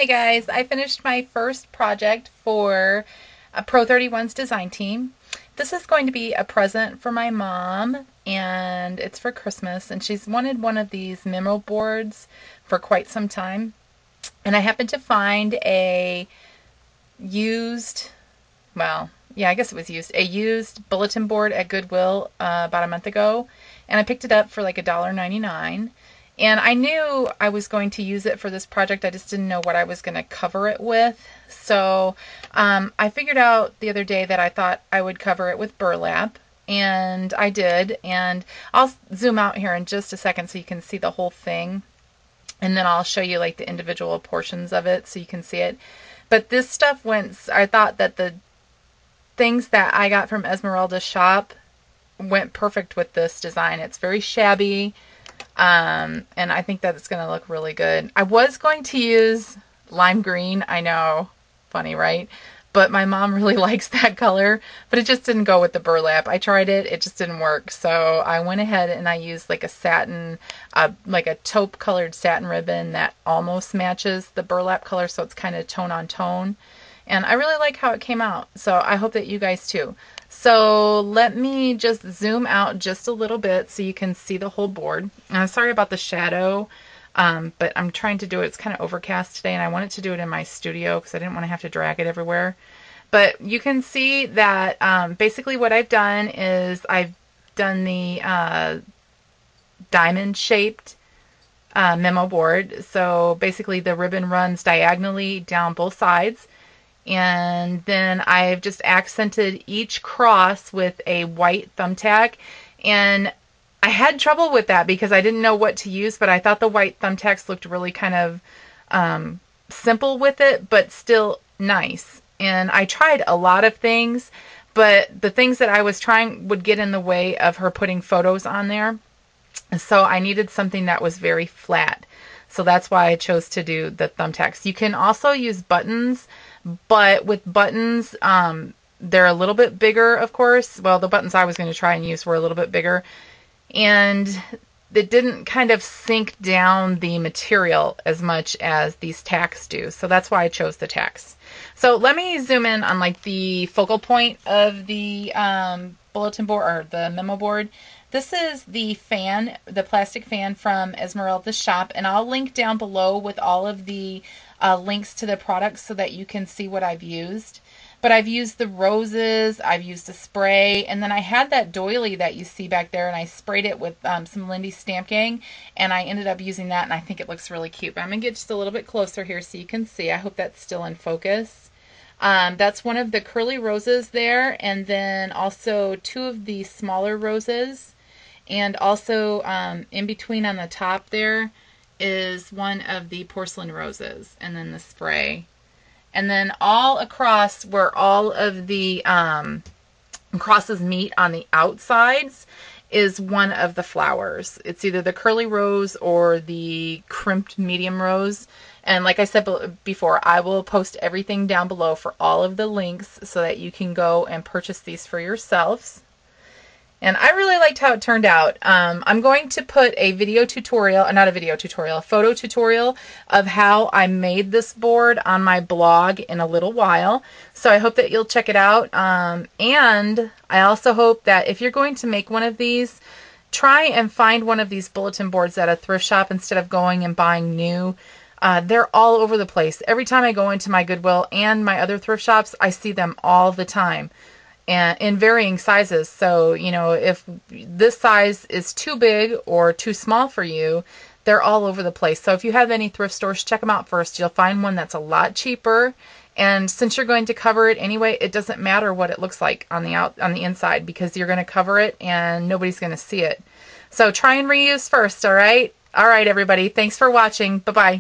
Hi guys, I finished my first project for Pro31's design team. This is going to be a present for my mom, and it's for Christmas, and she's wanted one of these memo boards for quite some time. And I happened to find a used, well, yeah, I guess it was used, a used bulletin board at Goodwill about a month ago, and I picked it up for like $1.99. And I knew I was going to use it for this project. I just didn't know what I was going to cover it with. So I figured out the other day that I thought I would cover it with burlap. And I did. And I'll zoom out here in just a second so you can see the whole thing. And then I'll show you like the individual portions of it so you can see it. But this stuff I thought that the things that I got from Esmeralda's shop went perfect with this design. It's very shabby. And I think that it's going to look really good. I was going to use lime green. I know, funny, right? But my mom really likes that color, but it just didn't go with the burlap. I tried it. It just didn't work. So I went ahead and I used like a satin, like a taupe colored satin ribbon that almost matches the burlap color. So it's kind of tone on tone. And I really like how it came out. So I hope that you guys too. So let me just zoom out just a little bit so you can see the whole board. I'm sorry about the shadow, but I'm trying to do it. It's kind of overcast today, and I wanted to do it in my studio because I didn't want to have to drag it everywhere. But you can see that basically what I've done is I've done the diamond-shaped memo board. So basically the ribbon runs diagonally down both sides. And then I've just accented each cross with a white thumbtack. And I had trouble with that because I didn't know what to use, but I thought the white thumbtacks looked really kind of simple with it, but still nice. And I tried a lot of things, but the things that I was trying would get in the way of her putting photos on there. So I needed something that was very flat. So that's why I chose to do the thumbtacks. You can also use buttons. But with buttons, they're a little bit bigger, of course. Well, the buttons I was going to try and use were a little bit bigger. And it didn't kind of sink down the material as much as these tacks do. So that's why I chose the tacks. So let me zoom in on like the focal point of the bulletin board or the memo board. This is the fan, the plastic fan from Esmeralda's shop. And I'll link down below with all of the links to the products so that you can see what I've used. But I've used the roses, I've used a spray, and then I had that doily that you see back there, and I sprayed it with some Lindy Stamp Gang, and I ended up using that, and I think it looks really cute. But I'm going to get just a little bit closer here so you can see. I hope that's still in focus. That's one of the curly roses there, and then also two of the smaller roses, and also in between on the top there is one of the porcelain roses, and then the spray. And then all across where all of the crosses meet on the outsides is one of the flowers. It's either the curly rose or the crimped medium rose. And like I said before, I will post everything down below for all of the links so that you can go and purchase these for yourselves. And I really liked how it turned out. I'm going to put a video tutorial, not a video tutorial, a photo tutorial of how I made this board on my blog in a little while. So I hope that you'll check it out. And I also hope that if you're going to make one of these, try and find one of these bulletin boards at a thrift shop instead of going and buying new. They're all over the place. Every time I go into my Goodwill and my other thrift shops, I see them all the time. And in varying sizes. So, you know, if this size is too big or too small for you, they're all over the place. So if you have any thrift stores, check them out first. You'll find one that's a lot cheaper. And since you're going to cover it anyway, it doesn't matter what it looks like on the inside because you're going to cover it and nobody's going to see it. So try and reuse first, all right? All right, everybody. Thanks for watching. Bye-bye.